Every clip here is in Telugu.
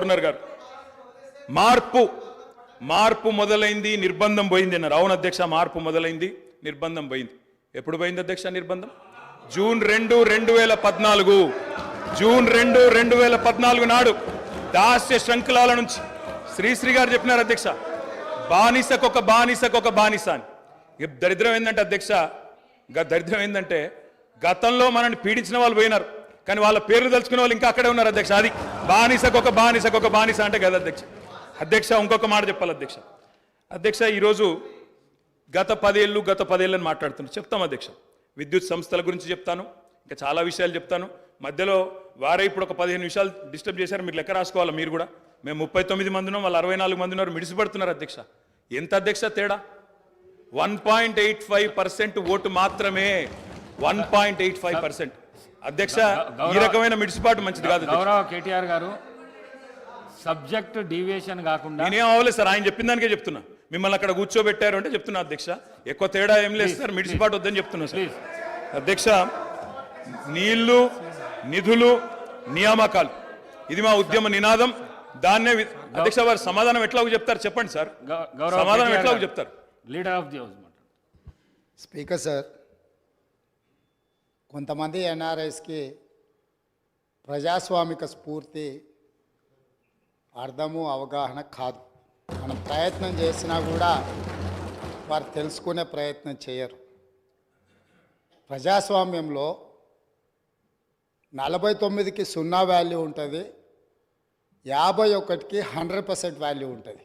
గవర్నర్ గారు మార్పు మొదలైంది, నిర్బంధం పోయింది అన్నారు. అవును అధ్యక్ష, మార్పు మొదలైంది, నిర్బంధం పోయింది. ఎప్పుడు పోయింది అధ్యక్ష నిర్బంధం? జూన్ 2, 2014 జూన్ 2, 2014 నాడు దాస్య శృంఖలాల నుంచి శ్రీశ్రీ గారు చెప్పినారు అధ్యక్ష, బానిసకొక బానిస అని. దరిద్రం ఏంటంటే అధ్యక్ష, దరిద్రం ఏంటంటే గతంలో మనల్ని పీడించిన వాళ్ళు పోయినారు, కానీ వాళ్ళ పేర్లు తలుచుకునే వాళ్ళు ఇంకా అక్కడే ఉన్నారు అధ్యక్ష. అది బానిసకొక బానిస అంటే కదా అధ్యక్ష. అధ్యక్ష ఇంకొక మాట చెప్పాలి అధ్యక్ష, ఈరోజు గత 10 ఏళ్ళని మాట్లాడుతున్నాను. చెప్తాం అధ్యక్ష, విద్యుత్ సంస్థల గురించి చెప్తాను, ఇంకా చాలా విషయాలు చెప్తాను. మధ్యలో వారే ఇప్పుడు ఒక 15 నిమిషాలు డిస్టర్బ్ చేశారు, మీరు లెక్క రాసుకోవాలి. మీరు కూడా మేము 39 మంది ఉన్నాం, వాళ్ళు 64 మంది ఉన్నారు, మిడిసిపడుతున్నారు అధ్యక్ష. ఎంత అధ్యక్ష తేడా? 1.85% ఓటు మాత్రమే, 1.85%. అధ్యక్ష, ఈ రకమైన మిడిసిపాటు మంచిది కాదు. గౌరవ కేటీఆర్ గారు, సబ్జెక్ట్ డీవియేషన్ కాకుండా నేనేం అవ్వలేదు సార్, ఆయన చెప్పిన దానికే చెప్తున్నా. మిమ్మల్ని అక్కడ కూర్చోబెట్టారు అంటే చెప్తున్నా అధ్యక్ష, ఎక్కువ తేడా ఏం లేదు సార్, మిడిసిపాటు వద్దని చెప్తున్నా సార్. అధ్యక్ష, నీళ్లు, నిధులు, నియామకాలు, ఇది మా ఉద్యమ నినాదం. దాన్నే అధ్యక్ష వారు సమాధానం ఎట్లా చెప్తారు చెప్పండి సార్, సమాధానం ఎట్లా చెప్తారు? Leader of the house. Speaker sir, కొంతమంది ఎన్ఆర్ఐస్కి ప్రజాస్వామిక స్ఫూర్తి అర్థము అవగాహన కాదు. మనం ప్రయత్నం చేసినా కూడా వారు తెలుసుకునే ప్రయత్నం చేయరు. ప్రజాస్వామ్యంలో 49కి 0 వాల్యూ ఉంటుంది, 51కి 100% వాల్యూ ఉంటుంది.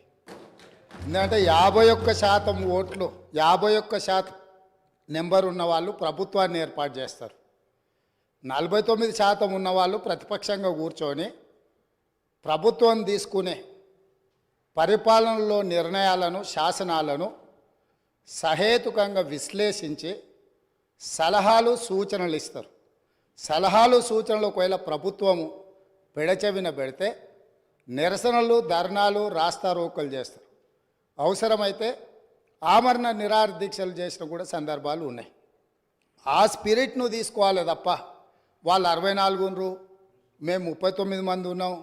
ఎందుకంటే 51% ఓట్లు, 51% నెంబర్ ఉన్న వాళ్ళు ప్రభుత్వాన్ని ఏర్పాటు చేస్తారు. 49% ఉన్నవాళ్ళు ప్రతిపక్షంగా కూర్చొని ప్రభుత్వం తీసుకునే పరిపాలనలో నిర్ణయాలను, శాసనాలను సహేతుకంగా విశ్లేషించి సలహాలు, సూచనలు ఇస్తారు. సలహాలు, సూచనలు ఒకవేళ ప్రభుత్వము పెడచెవిన పెడితే నిరసనలు, ధర్నాలు, రాస్తారోకలు చేస్తారు. అవసరమైతే ఆమరణ నిరాహార దీక్షలు చేసిన కూడా సందర్భాలు ఉన్నాయి. ఆ స్పిరిట్ను తీసుకోవాలి తప్ప వాళ్ళు 64 ఉన్నారు, మేము 39 మంది ఉన్నాం,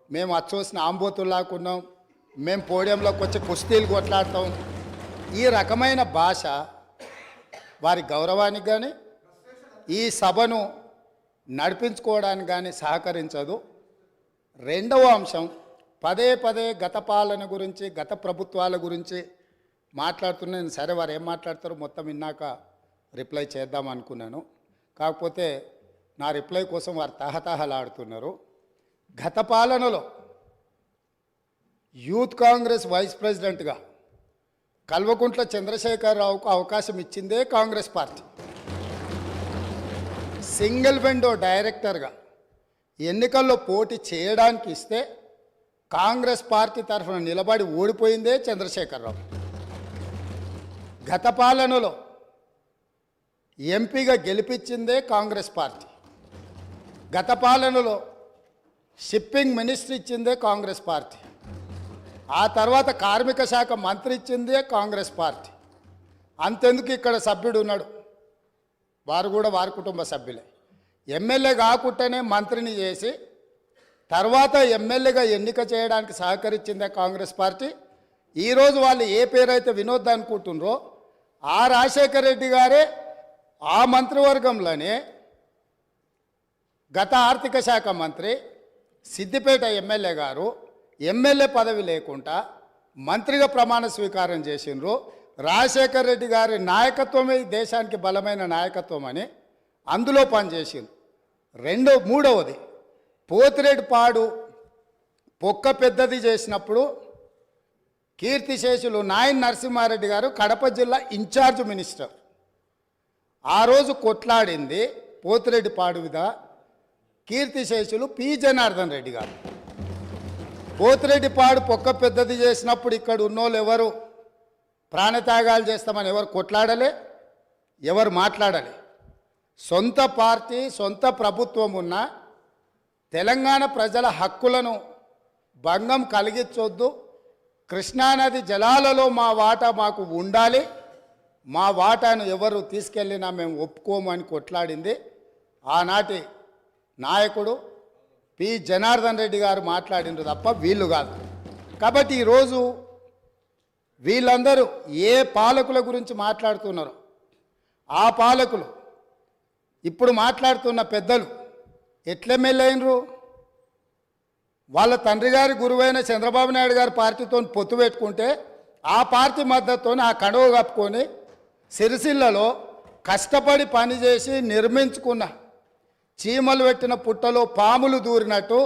మేము అచ్చోసిన ఆంబోతుల్లాకున్నాం, మేము పోడియంలోకి వచ్చి కుస్తీలు కొట్లాడతాం, ఈ రకమైన భాష వారి గౌరవానికి కానీ ఈ సభను నడిపించుకోవడానికి కానీ సహకరించదు. రెండవ అంశం, పదే గత పాలన గురించి, గత ప్రభుత్వాల గురించి మాట్లాడుతున్నాను. సరే, వారు ఏం మాట్లాడతారో మొత్తం విన్నాక రిప్లై చేద్దాం అనుకున్నాను. కాకపోతే నా రిప్లై కోసం వారు తహతహలాడుతున్నారు. గత పాలనలో యూత్ కాంగ్రెస్ వైస్ ప్రెసిడెంట్గా కల్వకుంట్ల చంద్రశేఖరరావుకు అవకాశం ఇచ్చిందే కాంగ్రెస్ పార్టీ. సింగిల్ విండో డైరెక్టర్గా ఎన్నికల్లో పోటీ చేయడానికి ఇస్తే కాంగ్రెస్ పార్టీ తరఫున నిలబడి ఓడిపోయిందే చంద్రశేఖరరావు. గత పాలనలో ఎంపీగా గెలిపించిందే కాంగ్రెస్ పార్టీ. గత పాలనలో షిప్పింగ్ మినిస్టర్ ఇచ్చిందే కాంగ్రెస్ పార్టీ. ఆ తర్వాత కార్మిక శాఖ మంత్రి ఇచ్చిందే కాంగ్రెస్ పార్టీ. అంతెందుకు ఇక్కడ సభ్యుడు ఉన్నాడు, వారు కూడా వారి కుటుంబ సభ్యులే. ఎమ్మెల్యే కాకుండానే మంత్రిని చేసి తర్వాత ఎమ్మెల్యేగా ఎన్నిక చేయడానికి సహకరించిందే కాంగ్రెస్ పార్టీ. ఈరోజు వాళ్ళు ఏ పేరైతే వినోద్ అనుకుంటున్నారో ఆ రాజశేఖర రెడ్డి గారే ఆ మంత్రివర్గంలోనే గత ఆర్థిక శాఖ మంత్రి, సిద్దిపేట ఎమ్మెల్యే గారు ఎమ్మెల్యే పదవి లేకుండా మంత్రిగా ప్రమాణ స్వీకారం చేసిండ్రు. రాజశేఖర రెడ్డి గారి నాయకత్వమే దేశానికి బలమైన నాయకత్వం అని అందులో పనిచేసిండ్రు. మూడవది, పోతిరెడ్డిపాడు పొక్క పెద్దది చేసినప్పుడు కీర్తిశేషులు నాయన్ నరసింహారెడ్డి గారు కడప జిల్లా ఇన్ఛార్జ్ మినిస్టర్. ఆ రోజు కొట్లాడింది పోతిరెడ్డిపాడు మీద కీర్తిశేషులు పి జనార్దన్ రెడ్డి గారు. పోతిరెడ్డిపాడు పొక్క పెద్దది చేసినప్పుడు ఇక్కడ ఉన్నోళ్ళు ఎవరు ప్రాణత్యాగాలు చేస్తామని ఎవరు కొట్లాడలే, ఎవరు మాట్లాడలే. సొంత పార్టీ, సొంత ప్రభుత్వం ఉన్న తెలంగాణ ప్రజల హక్కులను భంగం కలిగించొద్దు, కృష్ణానది జలాలలో మా వాటా మాకు ఉండాలి, మా వాటాను ఎవరు తీసుకెళ్ళినా మేము ఒప్పుకోము అని కొట్లాడింది ఆనాటి నాయకుడు పి జనార్దన్ రెడ్డి గారు మాట్లాడినారు తప్ప వీళ్ళు కాదు. కాబట్టి ఈరోజు వీళ్ళందరూ ఏ పాలకుల గురించి మాట్లాడుతున్నారు, ఆ పాలకులు ఇప్పుడు మాట్లాడుతున్న పెద్దలు ఎట్లెమ్మెల్యేనరు? వాళ్ళ తండ్రి గారి గురువైన చంద్రబాబు నాయుడు గారి పార్టీతో పొత్తు పెట్టుకుంటే ఆ పార్టీ మద్దతుతో ఆ కండువ కప్పుకొని సిరిసిల్లలో కష్టపడి పనిచేసి నిర్మించుకున్న చీమలు పెట్టిన పుట్టలో పాములు దూరినట్టు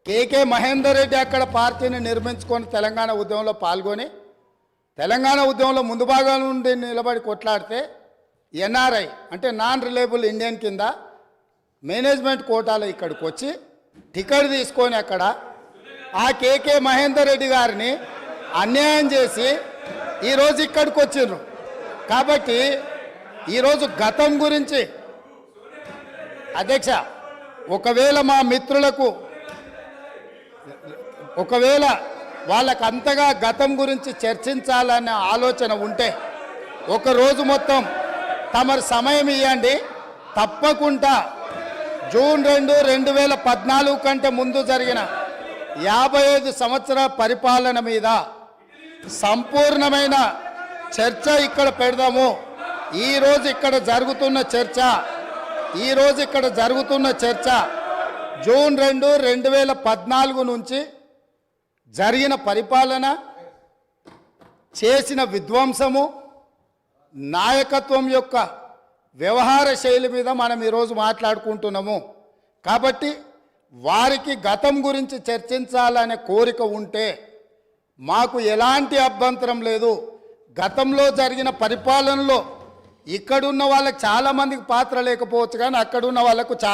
కేకే మహేందర్ రెడ్డి అక్కడ పార్టీని నిర్మించుకొని తెలంగాణ ఉద్యమంలో పాల్గొని తెలంగాణ ఉద్యమంలో ముందు భాగం నుండి నిలబడి కొట్లాడితే ఎన్ఆర్ఐ అంటే నాన్ రిలయబుల్ ఇండియన్ కింద మేనేజ్మెంట్ కోటాలో ఇక్కడికి వచ్చి టికెట్ తీసుకొని అక్కడ ఆ కేకే మహేందర్ రెడ్డి గారిని అన్యాయం చేసి ఈరోజు ఇక్కడికి వచ్చిండ్రు. కాబట్టి ఈరోజు గతం గురించి అధ్యక్ష, ఒకవేళ మా మిత్రులకు ఒకవేళ వాళ్ళకు అంతగా గతం గురించి చర్చించాలనే ఆలోచన ఉంటే ఒకరోజు మొత్తం తమరు సమయం ఇవ్వండి. తప్పకుండా జూన్ 2, 2014 కంటే ముందు జరిగిన 55 సంవత్సరాల పరిపాలన మీద సంపూర్ణమైన చర్చ ఇక్కడ పెడదాము. ఈరోజు ఇక్కడ జరుగుతున్న చర్చ జూన్ 2, 2014 నుంచి జరిగిన పరిపాలన, చేసిన విధ్వంసము, నాయకత్వం యొక్క వ్యవహార శైలి మీద మనం ఈరోజు మాట్లాడుకుంటున్నాము. కాబట్టి వారికి గతం గురించి చర్చించాలనే కోరిక ఉంటే మాకు ఎలాంటి అభ్యంతరం లేదు. గతంలో జరిగిన పరిపాలనలో ఇక్కడున్న వాళ్ళకి చాలామందికి పాత్ర లేకపోవచ్చు, కానీ అక్కడున్న వాళ్ళకు చాలా